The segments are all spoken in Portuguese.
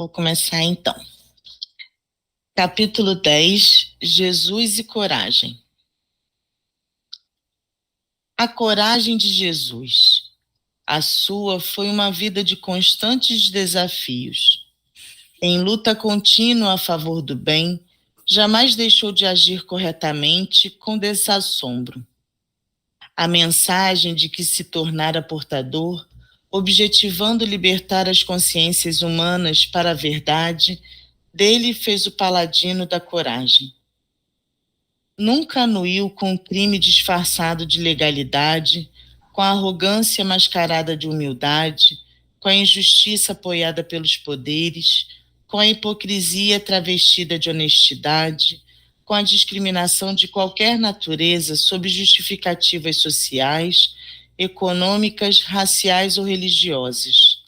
Vou começar então. Capítulo 10: Jesus e coragem. A coragem de Jesus. A sua foi uma vida de constantes desafios. Em luta contínua a favor do bem, jamais deixou de agir corretamente com desassombro. A mensagem de que se tornara portador, objetivando libertar as consciências humanas para a verdade, dele fez o paladino da coragem. Nunca anuiu com o crime disfarçado de legalidade, com a arrogância mascarada de humildade, com a injustiça apoiada pelos poderes, com a hipocrisia travestida de honestidade, com a discriminação de qualquer natureza sob justificativas sociais, econômicas, raciais ou religiosas.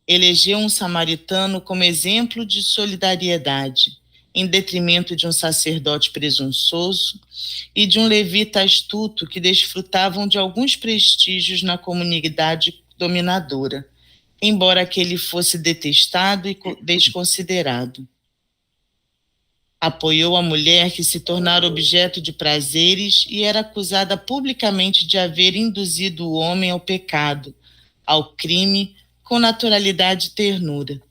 Elegeu um samaritano como exemplo de solidariedade, em detrimento de um sacerdote presunçoso e de um levita astuto que desfrutavam de alguns prestígios na comunidade dominadora, embora aquele fosse detestado e desconsiderado. Apoiou a mulher que se tornara objeto de prazeres e era acusada publicamente de haver induzido o homem ao pecado, ao crime, com naturalidade e ternura,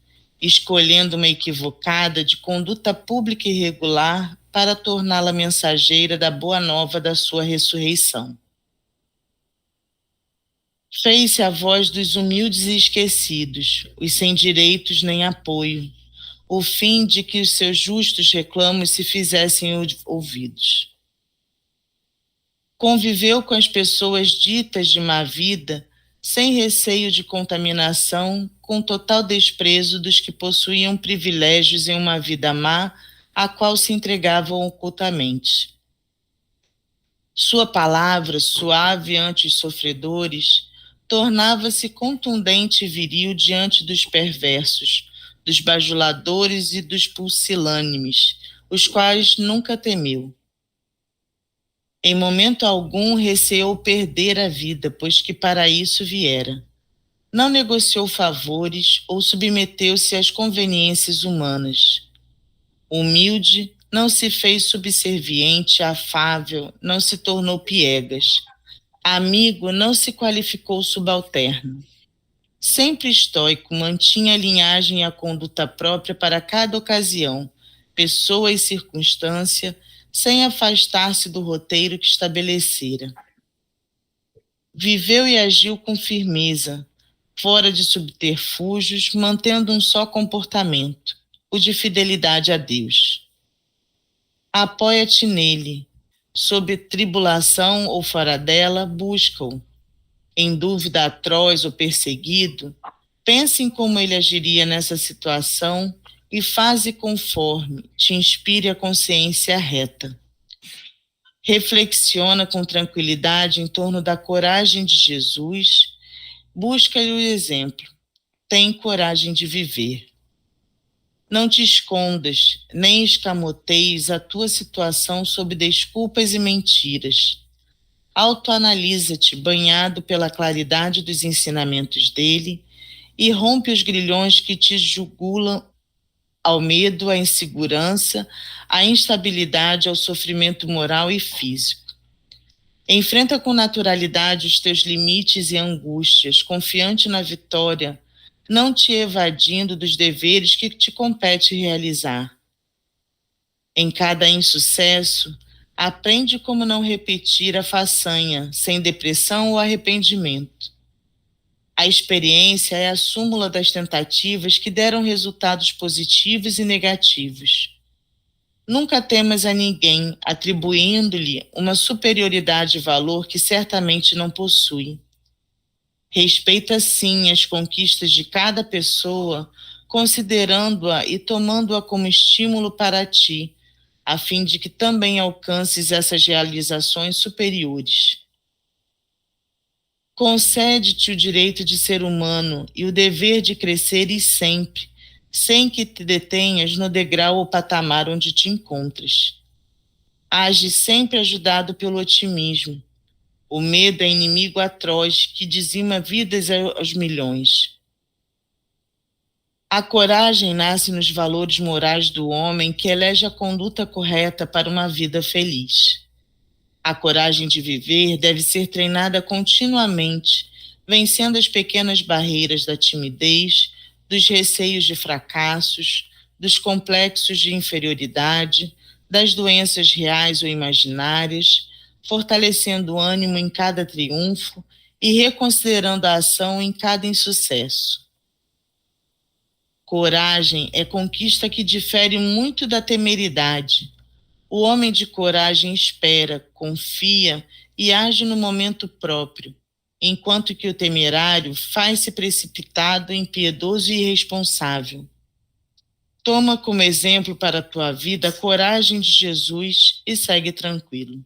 escolhendo uma equivocada de conduta pública irregular para torná-la mensageira da boa nova da sua ressurreição. Fez-se a voz dos humildes e esquecidos, os sem direitos nem apoio, o fim de que os seus justos reclamos se fizessem ouvidos. Conviveu com as pessoas ditas de má vida, sem receio de contaminação, com total desprezo dos que possuíam privilégios em uma vida má, à qual se entregavam ocultamente. Sua palavra, suave ante os sofredores, tornava-se contundente e viril diante dos perversos, dos bajuladores e dos pusilânimes, os quais nunca temeu. Em momento algum receou perder a vida, pois que para isso viera. Não negociou favores ou submeteu-se às conveniências humanas. Humilde, não se fez subserviente, afável, não se tornou piegas. Amigo, não se qualificou subalterno. Sempre estoico, mantinha a linhagem e a conduta própria para cada ocasião, pessoa e circunstância, sem afastar-se do roteiro que estabelecera. Viveu e agiu com firmeza, fora de subterfúgios, mantendo um só comportamento, o de fidelidade a Deus. Apoia-te nele, sob tribulação ou fora dela, busca-o. Em dúvida atroz ou perseguido, pense em como ele agiria nessa situação e faze conforme te inspire a consciência reta. Reflexiona com tranquilidade em torno da coragem de Jesus, busca-lhe o exemplo, tem coragem de viver. Não te escondas, nem escamoteis a tua situação sob desculpas e mentiras. Autoanalisa-te, banhado pela claridade dos ensinamentos dele, e rompe os grilhões que te jugulam ao medo, à insegurança, à instabilidade, ao sofrimento moral e físico. Enfrenta com naturalidade os teus limites e angústias, confiante na vitória, não te evadindo dos deveres que te compete realizar. Em cada insucesso, aprende como não repetir a façanha, sem depressão ou arrependimento. A experiência é a súmula das tentativas que deram resultados positivos e negativos. Nunca temas a ninguém, atribuindo-lhe uma superioridade de valor que certamente não possui. Respeita sim as conquistas de cada pessoa, considerando-a e tomando-a como estímulo para ti, a fim de que também alcances essas realizações superiores. Concede-te o direito de ser humano e o dever de crescer e sempre, sem que te detenhas no degrau ou patamar onde te encontras. Age sempre ajudado pelo otimismo. O medo é inimigo atroz que dizima vidas aos milhões. A coragem nasce nos valores morais do homem que elege a conduta correta para uma vida feliz. A coragem de viver deve ser treinada continuamente, vencendo as pequenas barreiras da timidez, dos receios de fracassos, dos complexos de inferioridade, das doenças reais ou imaginárias, fortalecendo o ânimo em cada triunfo e reconsiderando a ação em cada insucesso. Coragem é conquista que difere muito da temeridade. O homem de coragem espera, confia e age no momento próprio, enquanto que o temerário faz-se precipitado, impiedoso e irresponsável. Toma como exemplo para a tua vida a coragem de Jesus e segue tranquilo.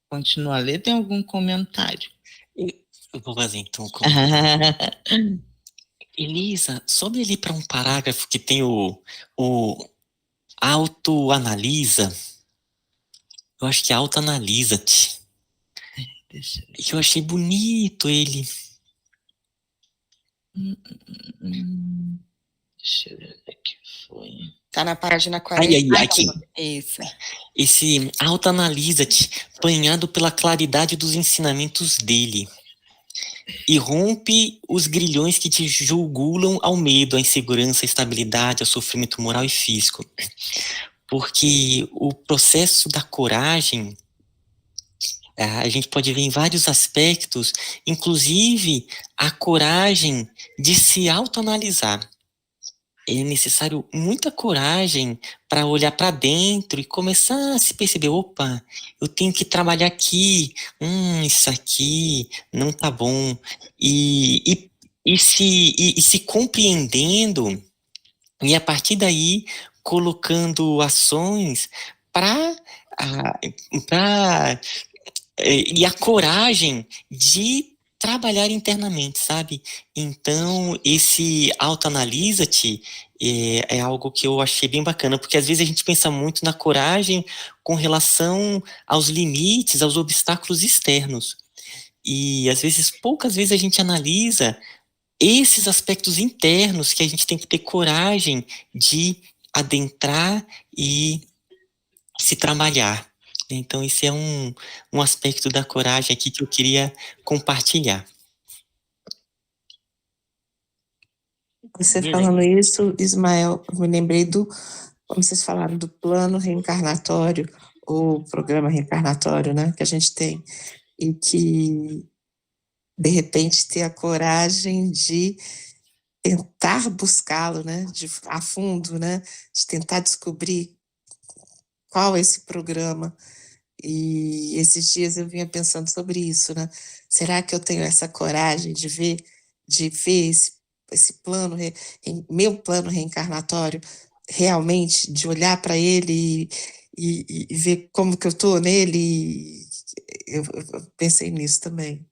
Continua a ler, tem algum comentário? Eu vou fazer então um comentário. Elisa, sobre ele para um parágrafo que tem o autoanalisa, eu acho que é autoanalisa-te. Eu achei bonito ele. Deixa eu ver o que foi. Tá na página 40. Aqui. Isso. Esse autoanalisa-te, banhado pela claridade dos ensinamentos dele. E rompe os grilhões que te julgulam ao medo, à insegurança, à instabilidade, ao sofrimento moral e físico. Porque o processo da coragem, a gente pode ver em vários aspectos, inclusive a coragem de se autoanalisar. É necessário muita coragem para olhar para dentro e começar a se perceber, opa, eu tenho que trabalhar aqui, isso aqui não tá bom. E se compreendendo, e a partir daí colocando ações para e a coragem de trabalhar internamente, sabe? Então, esse autoanalisa-te é algo que eu achei bem bacana, porque às vezes a gente pensa muito na coragem com relação aos limites, aos obstáculos externos. E às vezes, poucas vezes a gente analisa esses aspectos internos que a gente tem que ter coragem de adentrar e se trabalhar. Então, esse é um aspecto da coragem aqui que eu queria compartilhar. Você falando isso, Ismael, eu me lembrei como vocês falaram, do plano reencarnatório, ou programa reencarnatório, né, que a gente tem, e que, de repente, ter a coragem de tentar buscá-lo, né, a fundo, né, de tentar descobrir qual é esse programa. E esses dias eu vinha pensando sobre isso, né? Será que eu tenho essa coragem de ver esse plano, meu plano reencarnatório, realmente, de olhar para ele e ver como que eu estou nele? Eu pensei nisso também.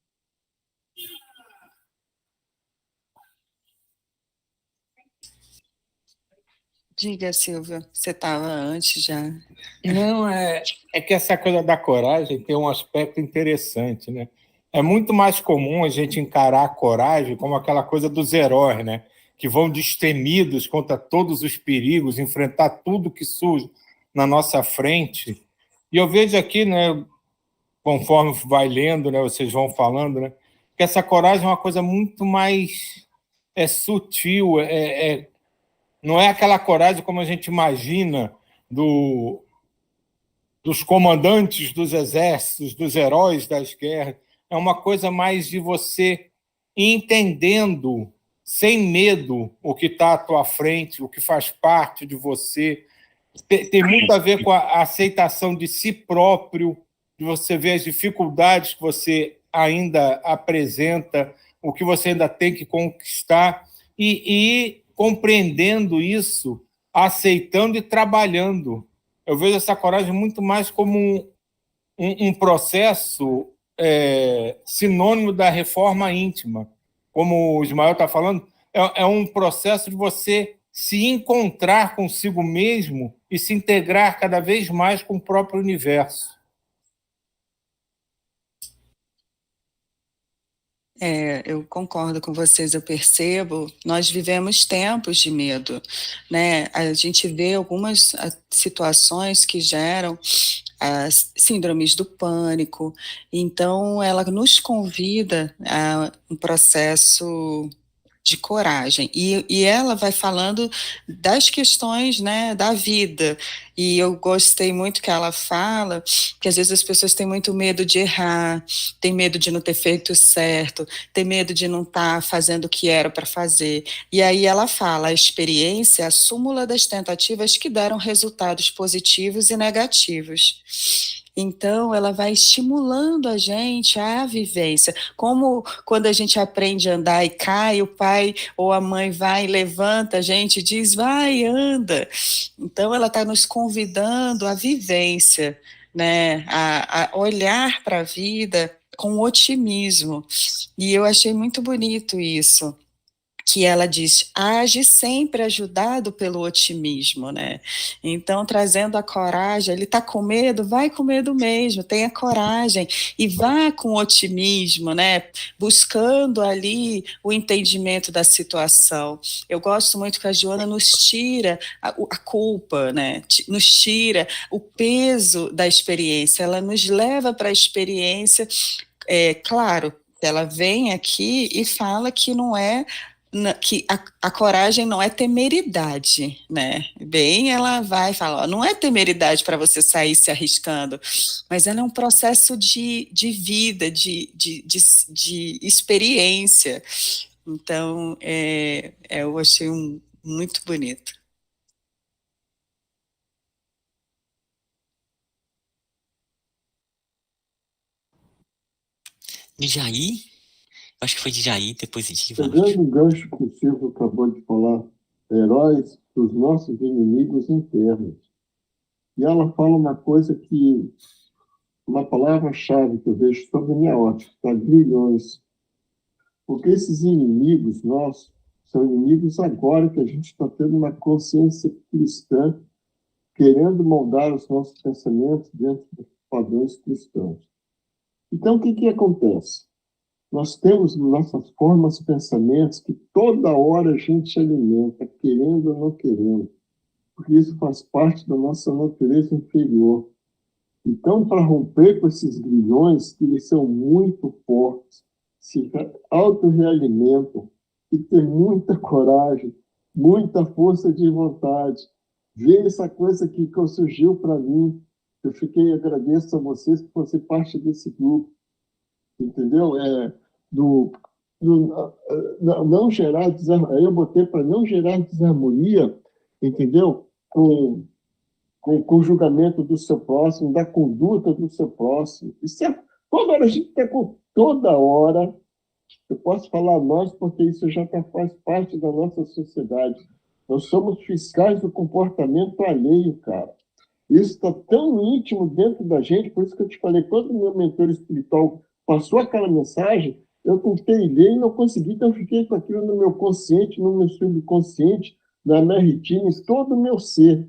Diga, Silvia, você estava antes já. Não, é que essa coisa da coragem tem um aspecto interessante, né? É muito mais comum a gente encarar a coragem como aquela coisa dos heróis, né? Que vão destemidos contra todos os perigos, enfrentar tudo que surge na nossa frente. E eu vejo aqui, né, conforme vai lendo, né, vocês vão falando, né, que essa coragem é uma coisa muito mais sutil, não é aquela coragem como a gente imagina dos comandantes dos exércitos, dos heróis das guerras. É uma coisa mais de você ir entendendo, sem medo, o que está à tua frente, o que faz parte de você. Tem muito a ver com a aceitação de si próprio, de você ver as dificuldades que você ainda apresenta, o que você ainda tem que conquistar, e compreendendo isso, aceitando e trabalhando. Eu vejo essa coragem muito mais como um processo sinônimo da reforma íntima. Como o Ismael está falando, é um processo de você se encontrar consigo mesmo e se integrar cada vez mais com o próprio universo. Eu concordo com vocês, eu percebo, nós vivemos tempos de medo, né? A gente vê algumas situações que geram as síndromes do pânico, então ela nos convida a um processo de coragem, e ela vai falando das questões, né, da vida, e eu gostei muito que ela fala que às vezes as pessoas têm muito medo de errar, tem medo de não ter feito certo, tem medo de não estar fazendo o que era para fazer, e aí ela fala, a experiência é a súmula das tentativas que deram resultados positivos e negativos. Então, ela vai estimulando a gente à vivência. Como quando a gente aprende a andar e cai, o pai ou a mãe vai e levanta a gente e diz, vai, anda. Então, ela está nos convidando à vivência, né? A olhar para a vida com otimismo. E eu achei muito bonito isso, que ela diz, age sempre ajudado pelo otimismo, né? Então, trazendo a coragem, ele está com medo, vai com medo mesmo, tenha coragem, e vá com otimismo, né? Buscando ali o entendimento da situação. Eu gosto muito que a Joana nos tira a culpa, né? Nos tira o peso da experiência, ela nos leva para a experiência, claro, ela vem aqui e fala que não é que a coragem não é temeridade, né? Bem, ela vai falar, não é temeridade para você sair se arriscando, mas ela é um processo de vida, de experiência. Então, eu achei muito bonito. De Jair? Acho que foi de Jair, depois de Diva. Pegando o gancho que o Silvio acabou de falar, heróis dos nossos inimigos internos. E ela fala uma coisa que, uma palavra-chave que eu vejo sobre a minha ótica, tá? Grilhões. Porque esses inimigos nossos são inimigos agora que a gente está tendo uma consciência cristã, querendo moldar os nossos pensamentos dentro dos padrões cristãos. Então, o que acontece? Nós temos nossas formas, pensamentos que toda hora a gente alimenta, querendo ou não querendo, porque isso faz parte da nossa natureza inferior. Então, para romper com esses grilhões, que eles são muito fortes, se autorrealimentam, e ter muita coragem, muita força de vontade, ver essa coisa que surgiu para mim. Eu agradeço a vocês por fazer parte desse grupo, entendeu? Não gerar desarmonia. Eu botei para não gerar desarmonia, entendeu? Com o julgamento do seu próximo, da conduta do seu próximo. Isso toda hora a gente está com toda hora. Eu posso falar nós porque isso já faz parte da nossa sociedade. Nós somos fiscais do comportamento alheio, cara. Isso está tão íntimo dentro da gente, por isso que eu te falei, quando o meu mentor espiritual passou aquela mensagem, eu tentei ler e não consegui, então eu fiquei com aquilo no meu consciente, no meu subconsciente, na minha retina, em todo o meu ser.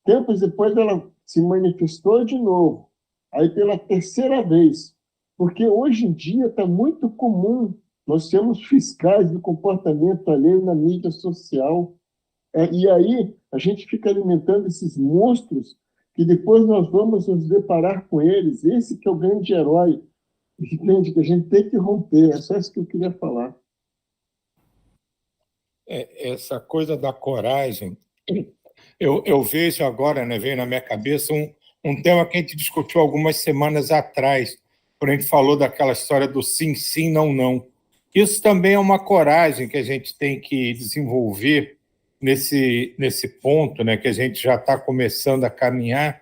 Tempos depois ela se manifestou de novo, aí pela terceira vez, porque hoje em dia está muito comum nós sermos fiscais do comportamento alheio na mídia social, e aí a gente fica alimentando esses monstros que depois nós vamos nos deparar com eles. Esse que é o grande herói, entende? Que a gente tem que romper. É só isso que eu queria falar. Essa coisa da coragem, eu vejo agora, né, veio na minha cabeça um tema que a gente discutiu algumas semanas atrás, quando a gente falou daquela história do sim, sim, não, não. Isso também é uma coragem que a gente tem que desenvolver nesse ponto, né, que a gente já está começando a caminhar,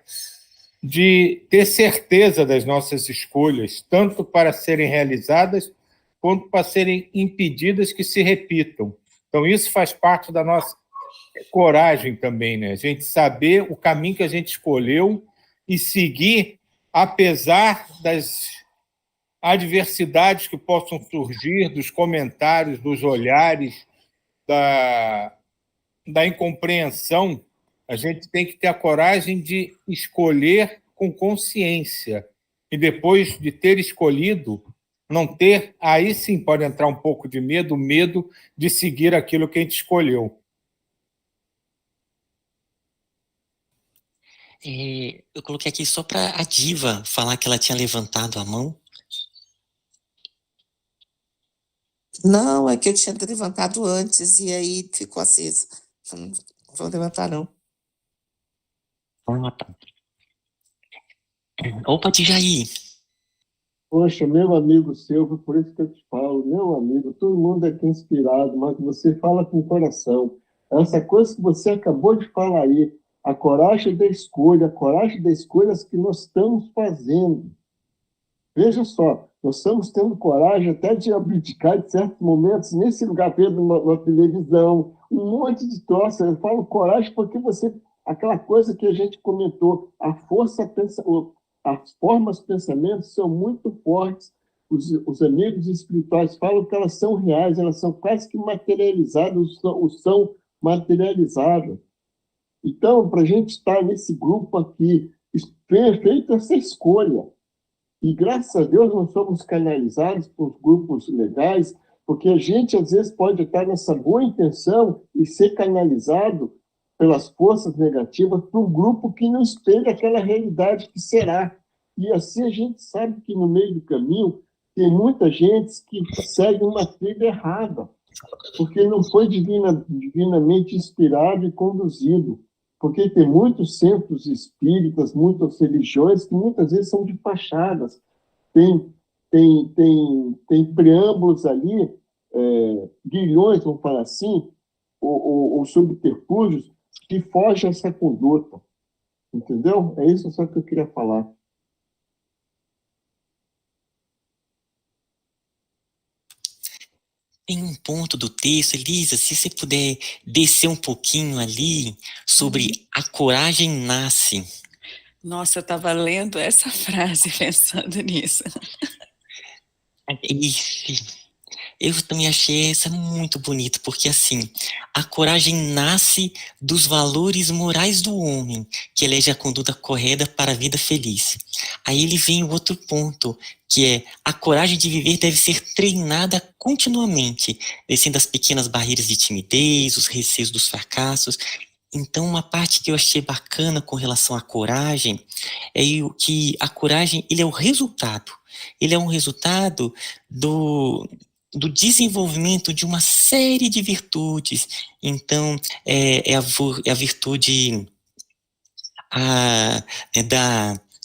de ter certeza das nossas escolhas, tanto para serem realizadas, quanto para serem impedidas que se repitam. Então, isso faz parte da nossa coragem também, né? A gente saber o caminho que a gente escolheu e seguir, apesar das adversidades que possam surgir, dos comentários, dos olhares, da incompreensão, a gente tem que ter a coragem de escolher com consciência. E depois de ter escolhido, não ter, aí sim pode entrar um pouco de medo, o medo de seguir aquilo que a gente escolheu. Eu coloquei aqui só para a Diva falar que ela tinha levantado a mão. Não, é que eu tinha levantado antes e aí ficou acesa. Não vou levantar, não. Ah, tá. Opa, Djaí. Poxa, meu amigo Silvio, por isso que eu te falo, meu amigo, todo mundo é aqui inspirado, mas você fala com o coração. Essa coisa que você acabou de falar aí, a coragem da escolha, a coragem das escolhas que nós estamos fazendo. Veja só, nós estamos tendo coragem até de abdicar de certos momentos, nesse lugar, vendo na televisão, um monte de troço. Eu falo coragem porque você, aquela coisa que a gente comentou, as formas de pensamento são muito fortes. Os amigos espirituais falam que elas são reais, elas são quase que materializadas, são materializadas. Então, para a gente estar nesse grupo aqui, feita essa escolha, e graças a Deus nós somos canalizados por grupos legais, porque a gente às vezes pode estar nessa boa intenção e ser canalizado pelas forças negativas para um grupo que não espelha aquela realidade que será. E assim a gente sabe que no meio do caminho tem muita gente que segue uma trilha errada, porque não foi divinamente inspirado e conduzido. Porque tem muitos centros espíritas, muitas religiões que muitas vezes são de fachadas. Tem preâmbulos ali, guilhões, vamos falar assim, ou subterfúgios, que fogem essa conduta. Entendeu? É isso só que eu queria falar. Tem um ponto do texto, Elisa, se você puder descer um pouquinho ali, sobre a coragem nasce. Nossa, eu estava lendo essa frase pensando nisso. Eu também achei essa muito bonita, porque assim, a coragem nasce dos valores morais do homem, que elege a conduta correta para a vida feliz. Aí ele vem o outro ponto, que é a coragem de viver deve ser treinada continuamente, vencendo as pequenas barreiras de timidez, os receios dos fracassos. Então, uma parte que eu achei bacana com relação à coragem é que a coragem, ele é o resultado. Ele é um resultado do desenvolvimento de uma série de virtudes. Então, é a virtude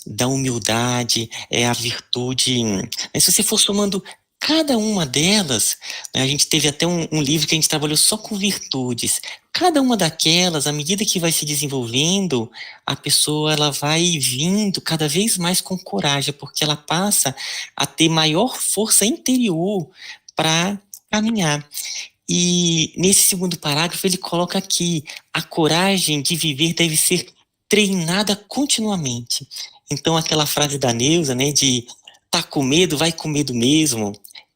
da humildade, é a virtude. Se você for somando cada uma delas, a gente teve até um livro que a gente trabalhou só com virtudes. Cada uma daquelas, à medida que vai se desenvolvendo, a pessoa ela vai vindo cada vez mais com coragem, porque ela passa a ter maior força interior para caminhar. E nesse segundo parágrafo ele coloca aqui, a coragem de viver deve ser treinada continuamente. Então aquela frase da Neuza, né, de tá com medo, vai com medo mesmo,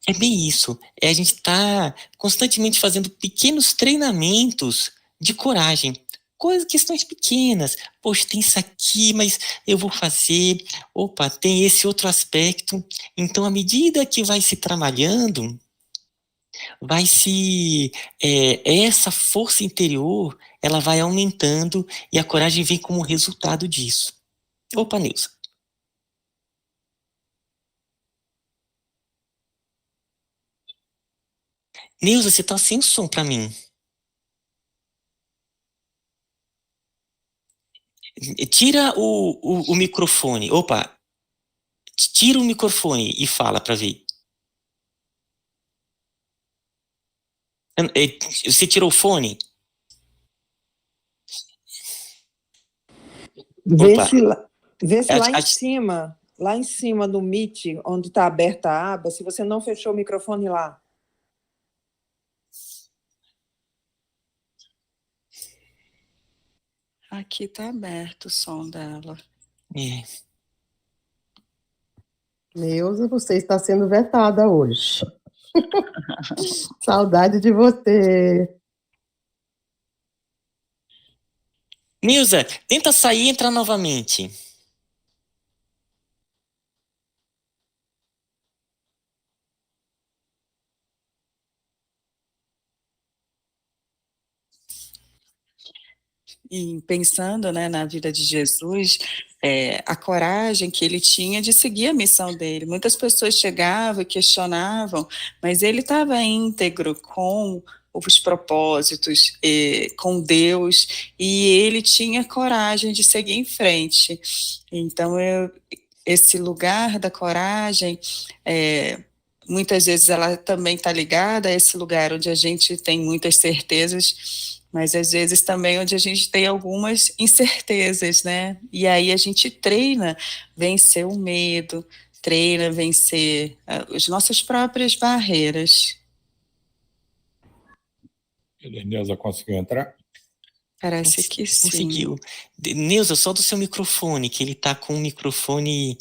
é bem isso, a gente tá constantemente fazendo pequenos treinamentos de coragem, questões pequenas, poxa, tem isso aqui, mas eu vou fazer, opa, tem esse outro aspecto, então à medida que vai se trabalhando, essa força interior, ela vai aumentando e a coragem vem como resultado disso. Opa, Nilson. Nilson, você tá sem som para mim. Tira o microfone. Opa, tira o microfone e fala para ver. Você tirou o fone? Vê se lá em cima no Meet, onde está aberta a aba, se você não fechou o microfone lá. Aqui está aberto o som dela. Neuza, você está sendo vetada hoje. Saudade de você. Nilza, tenta sair e entrar novamente. E pensando, né, na vida de Jesus, a coragem que ele tinha de seguir a missão dele. Muitas pessoas chegavam e questionavam, mas ele estava íntegro com os propósitos, com Deus, e ele tinha coragem de seguir em frente. Então, esse lugar da coragem, muitas vezes ela também está ligada a esse lugar onde a gente tem muitas certezas, mas às vezes também onde a gente tem algumas incertezas, né? E aí a gente treina vencer o medo, treina vencer as nossas próprias barreiras. Neuza conseguiu entrar? Parece que sim. Conseguiu. Neuza, só do seu microfone, que ele está com o microfone...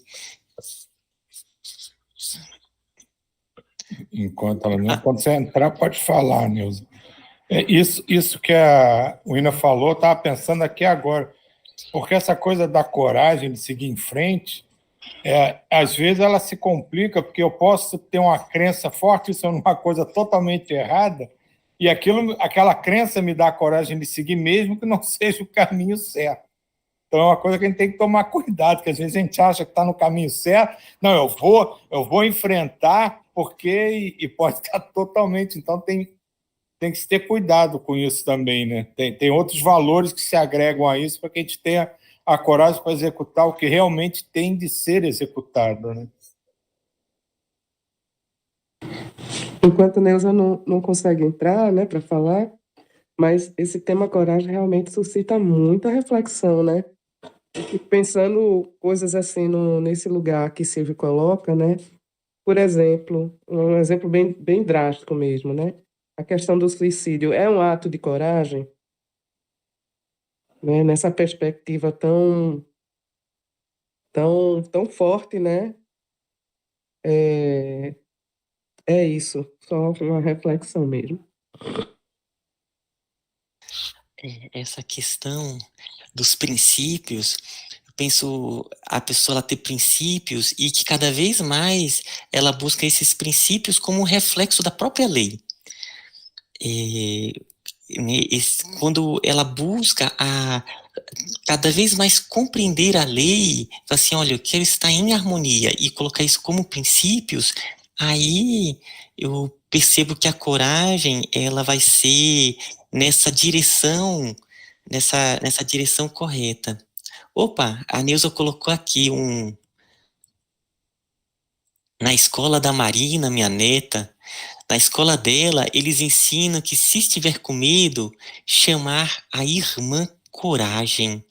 Enquanto ela não... Quando você entrar, pode falar, Neuza. Isso que a Wina falou, eu estava pensando aqui agora, porque essa coisa da coragem de seguir em frente, às vezes ela se complica, porque eu posso ter uma crença forte em uma coisa totalmente errada, e aquela crença me dá a coragem de seguir mesmo que não seja o caminho certo. Então é uma coisa que a gente tem que tomar cuidado, que às vezes a gente acha que está no caminho certo, não, eu vou enfrentar, porque e pode estar totalmente, então tem que se ter cuidado com isso também, né? Tem outros valores que se agregam a isso para que a gente tenha a coragem para executar o que realmente tem de ser executado, né? Enquanto a Neuza não consegue entrar, né, para falar, mas esse tema coragem realmente suscita muita reflexão, né? Fico pensando coisas assim nesse lugar que Silvio coloca, né? Por exemplo, um exemplo bem drástico mesmo, né? A questão do suicídio é um ato de coragem, né? Nessa perspectiva tão forte, né? É isso, só uma reflexão mesmo. Essa questão dos princípios, eu penso a pessoa ela ter princípios e que cada vez mais ela busca esses princípios como um reflexo da própria lei. Quando ela busca cada vez mais compreender a lei, assim, olha, eu quero estar em harmonia e colocar isso como princípios, aí eu percebo que a coragem, ela vai ser nessa direção correta. Opa, a Neuza colocou aqui na escola da Marina, minha neta, na escola dela, eles ensinam que se estiver com medo, chamar a irmã Coragem.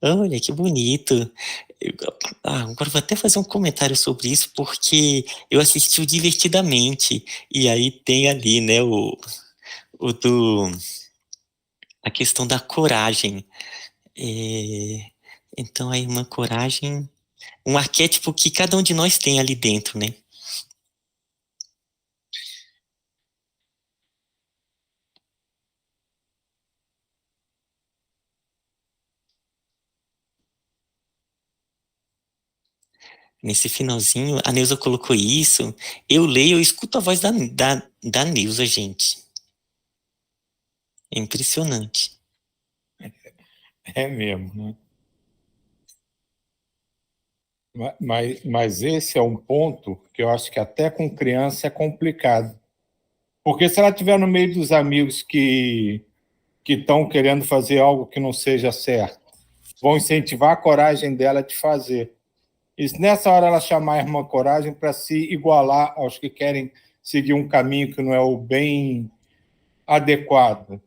Olha, que bonito. Agora vou até fazer um comentário sobre isso, porque eu assisti o Divertidamente, e aí tem ali, né, a questão da coragem. Então, a irmã Coragem, um arquétipo que cada um de nós tem ali dentro, né? Nesse finalzinho, a Neuza colocou isso, eu leio, eu escuto a voz da Neuza, gente. É impressionante. É mesmo, né? Mas esse é um ponto que eu acho que até com criança é complicado. Porque se ela estiver no meio dos amigos que estão querendo fazer algo que não seja certo, vão incentivar a coragem dela de fazer. E se nessa hora ela chamar a irmã Coragem para se igualar aos que querem seguir um caminho que não é o bem adequado.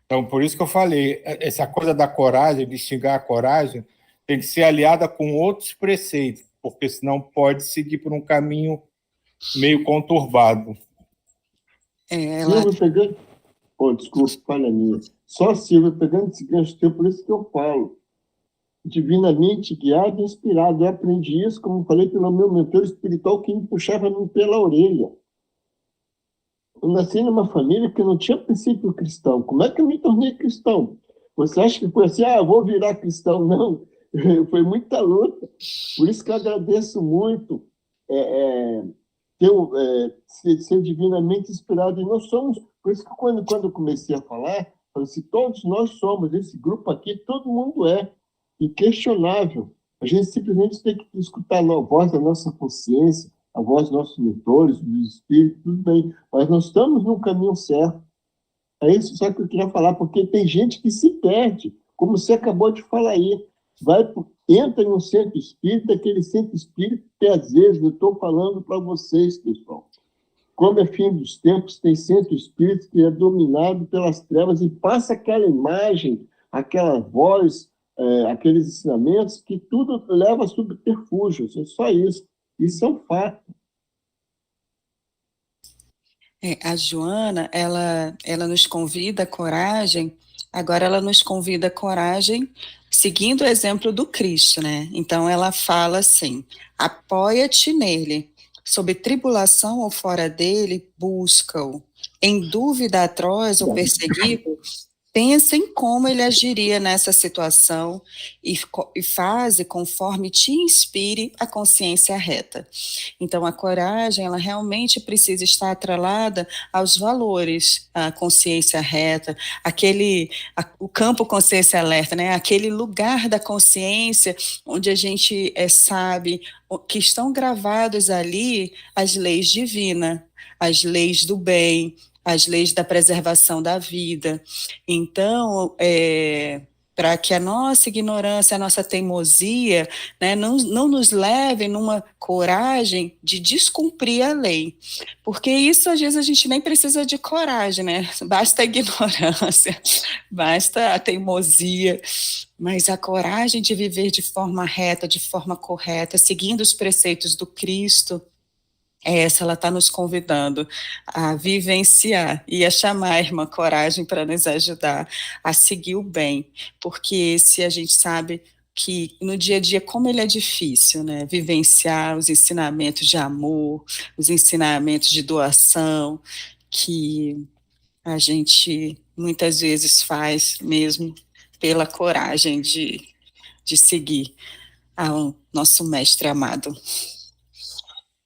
Então, por isso que eu falei, essa coisa da coragem, de xingar a coragem, tem que ser aliada com outros preceitos, porque senão pode seguir por um caminho meio conturbado. Silvio pegando... desculpa, falha minha. Só Silvio pegando esse gancho teu, por isso que eu falo. Divinamente guiado e inspirado. Eu aprendi isso, como falei, pelo meu mentor espiritual, que me puxava pela orelha. Eu nasci numa família que não tinha princípio cristão. Como é que eu me tornei cristão? Você acha que foi assim, eu vou virar cristão? Não, foi muita luta. Por isso que eu agradeço muito ser divinamente inspirado. E nós somos, por isso que quando eu comecei a falar, eu falei assim, todos nós somos, esse grupo aqui, todo mundo é inquestionável. A gente simplesmente tem que escutar a voz da nossa consciência, a voz dos nossos mentores, dos espíritos, tudo bem, mas nós estamos no caminho certo. É isso só que eu queria falar, porque tem gente que se perde, como você acabou de falar aí, entra no centro espírita, aquele centro espírita que às vezes, eu estou falando para vocês, pessoal, como é fim dos tempos, tem centro espírita que é dominado pelas trevas e passa aquela imagem, aquela voz, aqueles ensinamentos, que tudo leva a subterfúgios, é só isso. Isso é um fato. A Joana, ela nos convida à coragem, agora ela nos convida à coragem seguindo o exemplo do Cristo, né? Então ela fala assim, apoia-te nele, sob tribulação ou fora dele, busca-o, em dúvida atroz ou perseguido, pensa em como ele agiria nessa situação e faze conforme te inspire a consciência reta. Então, a coragem, ela realmente precisa estar atrelada aos valores, à consciência reta, o campo consciência alerta, né? Aquele lugar da consciência onde a gente sabe que estão gravados ali as leis divinas, as leis do bem, as leis da preservação da vida. Então, para que a nossa ignorância, a nossa teimosia, né, não nos leve numa coragem de descumprir a lei. Porque isso, às vezes, a gente nem precisa de coragem, né? Basta a ignorância, basta a teimosia, mas a coragem de viver de forma reta, de forma correta, seguindo os preceitos do Cristo, ela está nos convidando a vivenciar e a chamar a irmã Coragem para nos ajudar a seguir o bem, porque se a gente sabe que no dia a dia, como ele é difícil, né, vivenciar os ensinamentos de amor, os ensinamentos de doação, que a gente muitas vezes faz mesmo pela coragem de seguir ao nosso mestre amado.